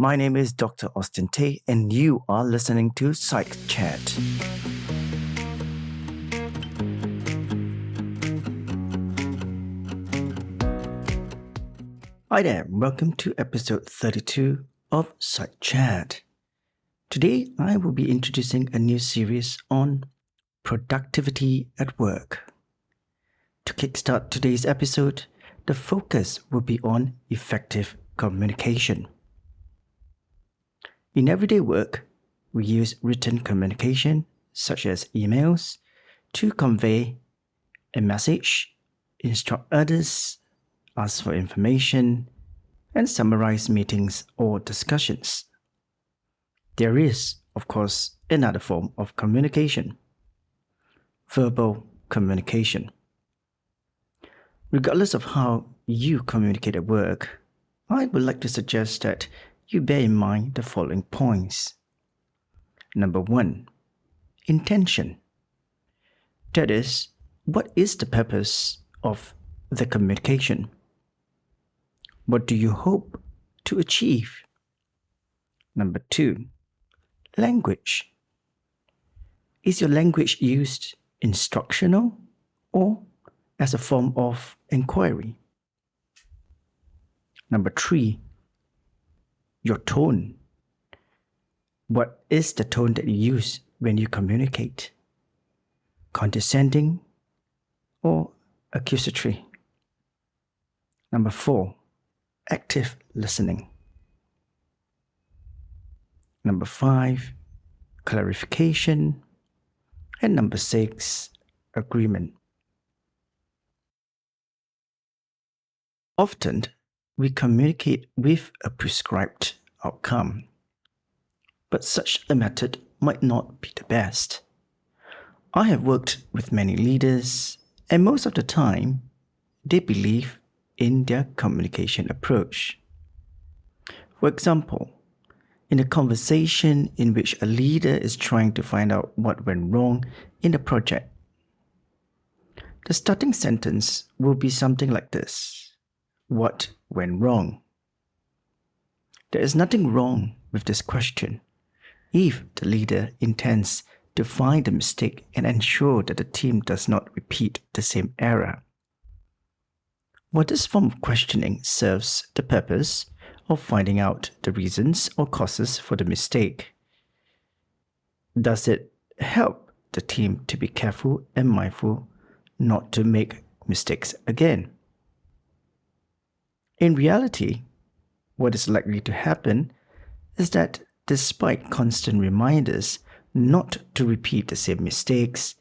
My name is Dr. Austin Tay, and you are listening to Psych Chat. Hi there, welcome to episode 32 of Psych Chat. Today, I will be introducing a new series on productivity at work. To kickstart today's episode, the focus will be on effective communication. In everyday work, we use written communication, such as emails, to convey a message, instruct others, ask for information, and summarize meetings or discussions. There is, of course, another form of communication: verbal communication. Regardless of how you communicate at work, I would like to suggest that you bear in mind the following points. Number 1, intention. That is, what is the purpose of the communication? What do you hope to achieve? Number 2, language. Is your language used instructional or as a form of inquiry? Number 3, your tone. What is the tone that you use when you communicate? Condescending or accusatory? Number 4, active listening. Number 5, clarification. And number 6, agreement. Often, we communicate with a prescribed outcome, but such a method might not be the best. I have worked with many leaders, and most of the time, they believe in their communication approach. For example, in a conversation in which a leader is trying to find out what went wrong in the project, the starting sentence will be something like this: what went wrong? There is nothing wrong with this question if the leader intends to find the mistake and ensure that the team does not repeat the same error. While this form of questioning serves the purpose of finding out the reasons or causes for the mistake, does it help the team to be careful and mindful not to make mistakes again? In reality, what is likely to happen is that despite constant reminders not to repeat the same mistakes,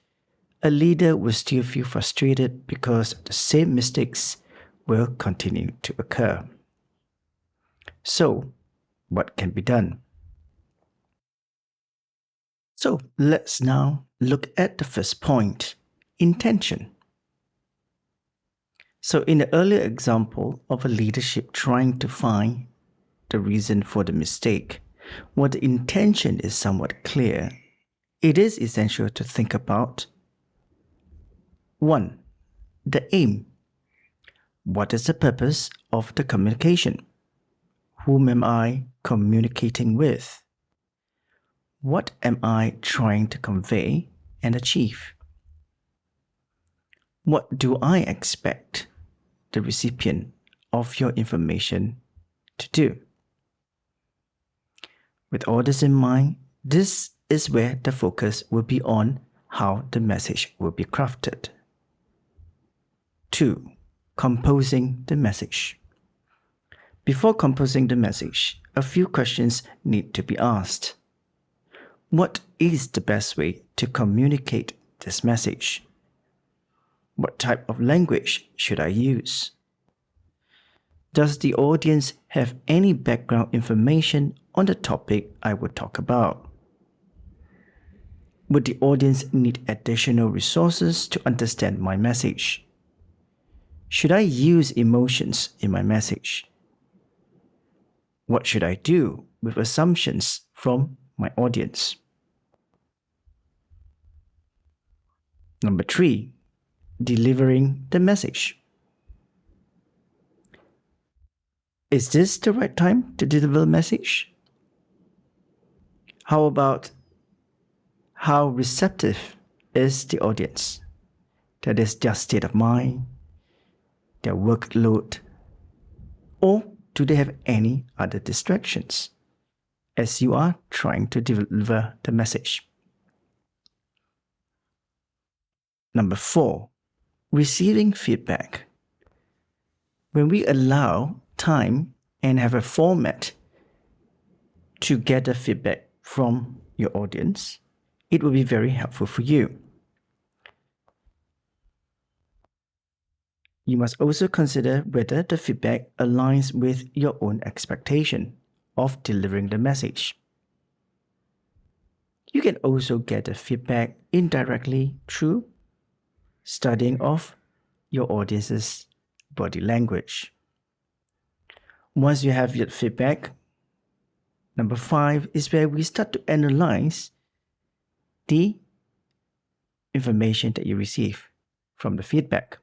a leader will still feel frustrated because the same mistakes will continue to occur. So, what can be done? So, let's now look at the first point: intention. So, in the earlier example of a leadership trying to find the reason for the mistake, while the intention is somewhat clear, it is essential to think about 1. The aim. What is the purpose of the communication? Whom am I communicating with? What am I trying to convey and achieve? What do I expect the recipient of your information to do? With all this in mind, this is where the focus will be on how the message will be crafted. 2. Composing the message. Before composing the message, a few questions need to be asked. What is the best way to communicate this message? What type of language should I use? Does the audience have any background information on the topic I will talk about? Would the audience need additional resources to understand my message? Should I use emotions in my message? What should I do with assumptions from my audience? Number 3, delivering the message. Is this the right time to deliver a message? How about how receptive is the audience? That is their state of mind, their workload, or do they have any other distractions as you are trying to deliver the message? Number 4, receiving feedback. When we allow time and have a format to gather feedback from your audience, it will be very helpful for you. You must also consider whether the feedback aligns with your own expectation of delivering the message. You can also gather feedback indirectly through studying of your audience's body language. Once you have your feedback, number 5 is where we start to analyze the information that you receive from the feedback.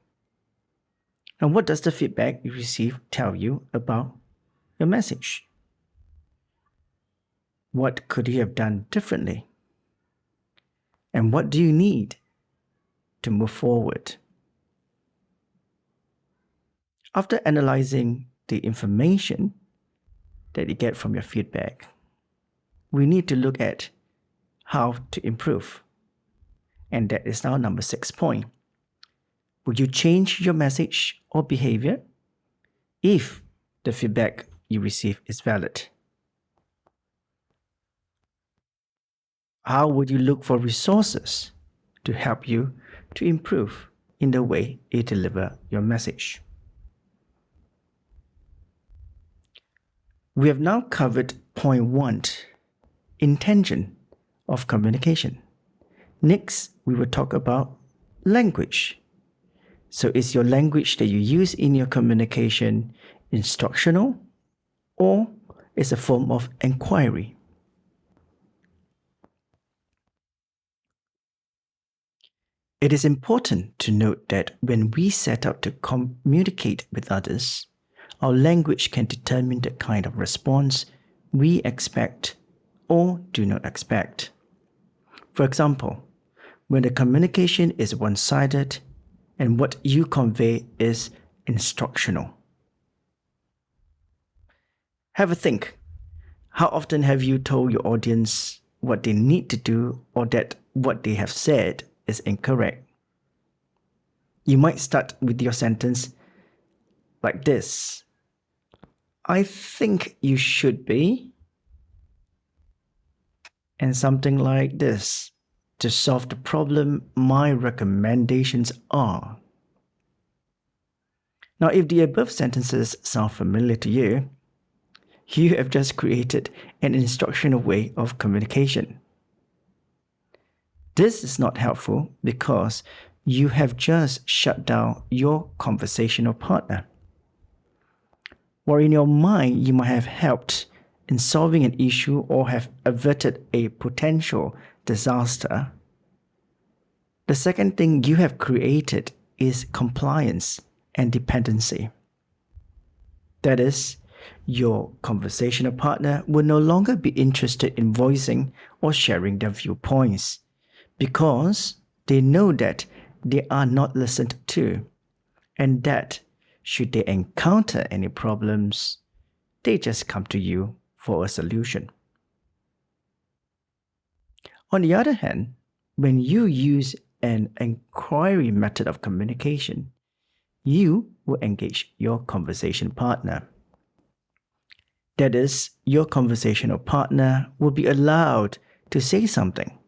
Now, what does the feedback you receive tell you about your message? What could you have done differently? And what do you need to move forward? After analyzing the information that you get from your feedback, we need to look at how to improve. And that is now number 6 point. Would you change your message or behavior if the feedback you receive is valid? How would you look for resources to help you to improve in the way you deliver your message? We have now covered point 1, intention of communication. Next, we will talk about language. So is your language that you use in your communication instructional or is a form of inquiry? It is important to note that when we set out to communicate with others, our language can determine the kind of response we expect or do not expect. For example, when the communication is one-sided and what you convey is instructional. Have a think. How often have you told your audience what they need to do or that what they have said is incorrect? You might start with your sentence like this. I think you should be. And something like this. To solve the problem, my recommendations are. Now, if the above sentences sound familiar to you, you have just created an instructional way of communication. This is not helpful because you have just shut down your conversational partner. Or in your mind, you might have helped in solving an issue or have averted a potential disaster. The second thing you have created is compliance and dependency. That is, your conversational partner will no longer be interested in voicing or sharing their viewpoints because they know that they are not listened to and that should they encounter any problems, they just come to you for a solution. On the other hand, when you use an inquiry method of communication, you will engage your conversation partner. That is, your conversational partner will be allowed to say something.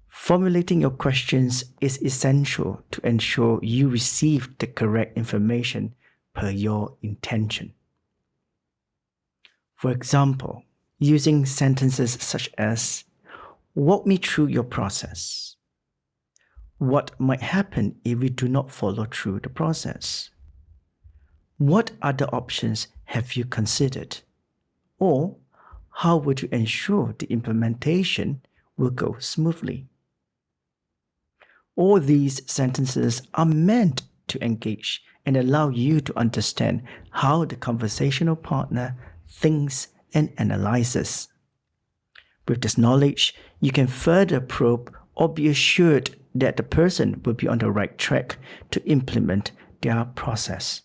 Formulating your questions is essential to ensure you receive the correct information per your intention. For example, using sentences such as, walk me through your process. What might happen if we do not follow through the process? What other options have you considered? Or how would you ensure the implementation will go smoothly? All these sentences are meant to engage and allow you to understand how the conversational partner thinks and analyzes. With this knowledge, you can further probe or be assured that the person will be on the right track to implement their process.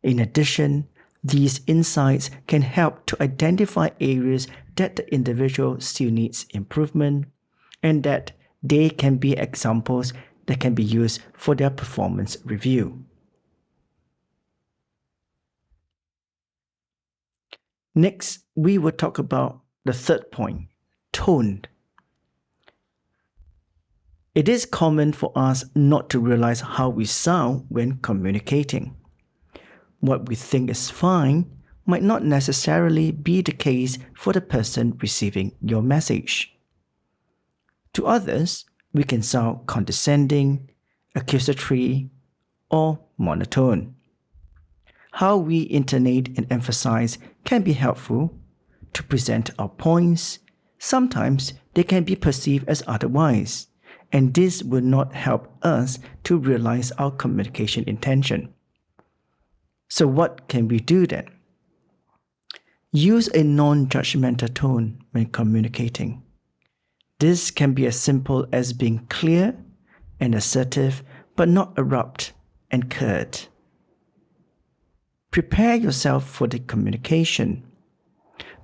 In addition, these insights can help to identify areas that the individual still needs improvement and that they can be examples that can be used for their performance review. Next, we will talk about the third point, tone. It is common for us not to realize how we sound when communicating. What we think is fine might not necessarily be the case for the person receiving your message. To others, we can sound condescending, accusatory, or monotone. How we intonate and emphasize can be helpful to present our points. Sometimes they can be perceived as otherwise, and this will not help us to realize our communication intention. So what can we do then? Use a non-judgmental tone when communicating. This can be as simple as being clear and assertive, but not abrupt and curt. Prepare yourself for the communication.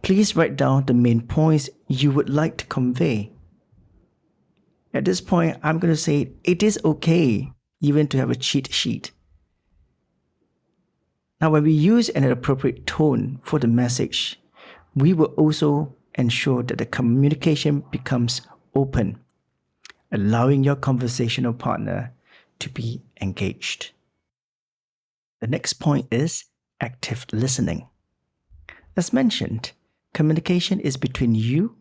Please write down the main points you would like to convey. At this point, I'm going to say it is okay even to have a cheat sheet. Now, when we use an appropriate tone for the message, we will also ensure that the communication becomes open, allowing your conversational partner to be engaged. The next point is active listening. As mentioned, communication is between you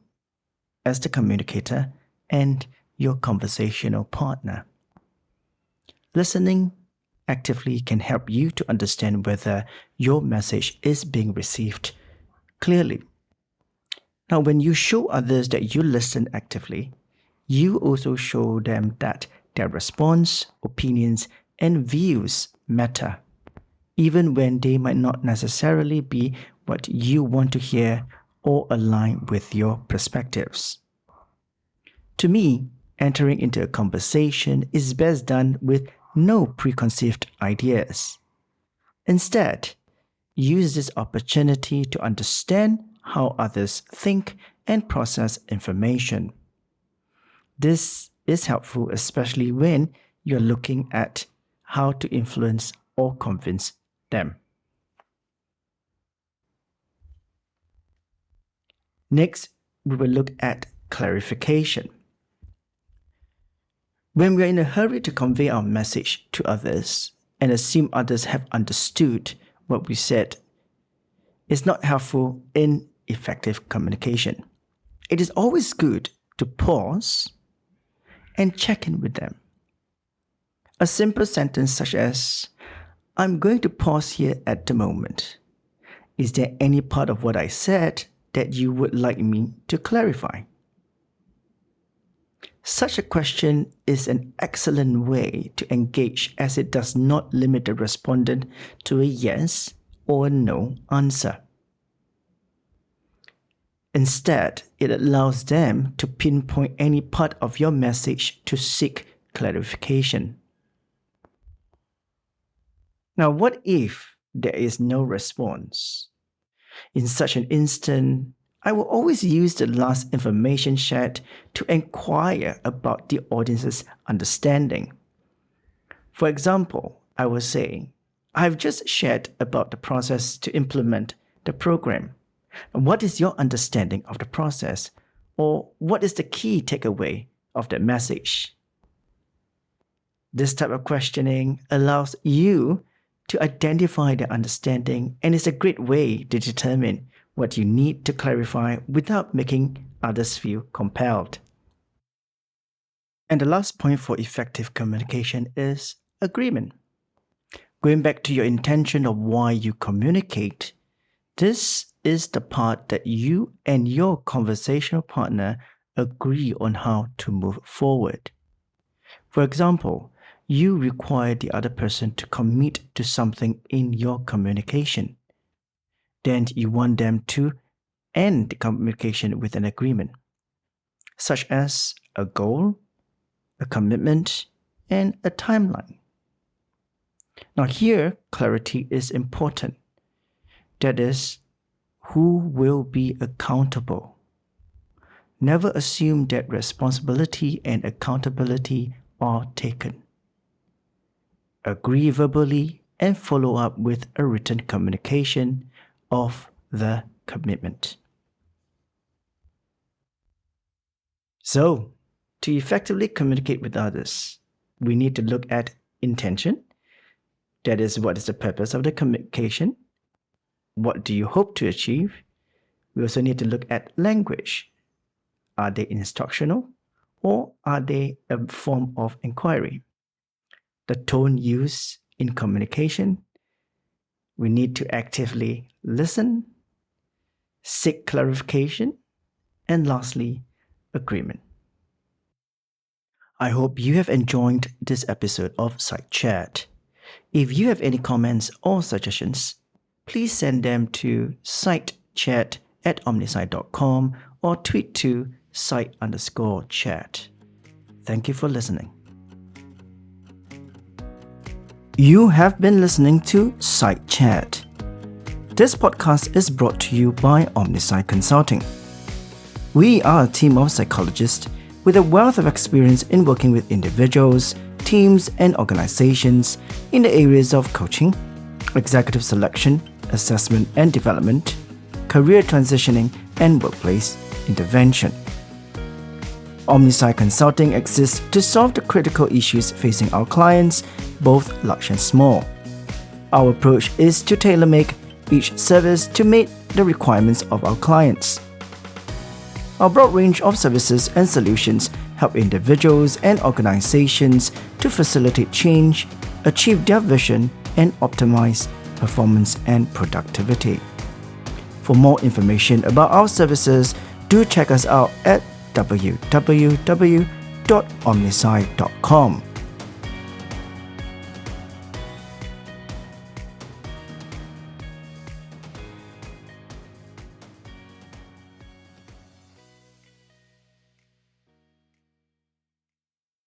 as the communicator and your conversational partner. Listening actively can help you to understand whether your message is being received clearly. Now, when you show others that you listen actively, you also show them that their response, opinions, and views matter, even when they might not necessarily be what you want to hear or align with your perspectives. To me, entering into a conversation is best done with no preconceived ideas. Instead, use this opportunity to understand how others think and process information. This is helpful, especially when you're looking at how to influence or convince them. Next, we will look at clarification. When we are in a hurry to convey our message to others and assume others have understood what we said, it's not helpful in effective communication. It is always good to pause and check in with them. A simple sentence such as, "I'm going to pause here at the moment. Is there any part of what I said that you would like me to clarify?" Such a question is an excellent way to engage, as it does not limit the respondent to a yes or a no answer. Instead, it allows them to pinpoint any part of your message to seek clarification. Now, what if there is no response? In such an instant, I will always use the last information shared to inquire about the audience's understanding. For example, I will say, "I've just shared about the process to implement the program. What is your understanding of the process? Or what is the key takeaway of the message?" This type of questioning allows you to identify their understanding and is a great way to determine what you need to clarify without making others feel compelled. And the last point for effective communication is agreement. Going back to your intention of why you communicate, this is the part that you and your conversational partner agree on how to move forward. For example, you require the other person to commit to something in your communication. Then you want them to end the communication with an agreement, such as a goal, a commitment, and a timeline. Now here, clarity is important. That is, who will be accountable? Never assume that responsibility and accountability are taken. Agree verbally and follow up with a written communication of the commitment. So, to effectively communicate with others, we need to look at intention. That is, what is the purpose of the communication? What do you hope to achieve? We also need to look at language. Are they instructional or are they a form of inquiry? The tone used in communication. We need to actively listen, seek clarification, and lastly, agreement. I hope you have enjoyed this episode of Site Chat. If you have any comments or suggestions, please send them to sitechat@omnisci.com or tweet to site_chat. Thank you for listening. You have been listening to Site Chat. This podcast is brought to you by OmniSci Consulting. We are a team of psychologists with a wealth of experience in working with individuals, teams, and organizations in the areas of coaching, executive selection, assessment and development, career transitioning, and workplace intervention. OmniSci Consulting exists to solve the critical issues facing our clients, both large and small. Our approach is to tailor-make each service to meet the requirements of our clients. Our broad range of services and solutions help individuals and organizations to facilitate change, achieve their vision, and optimize performance and productivity. For more information about our services, do check us out at www.omnisci.com.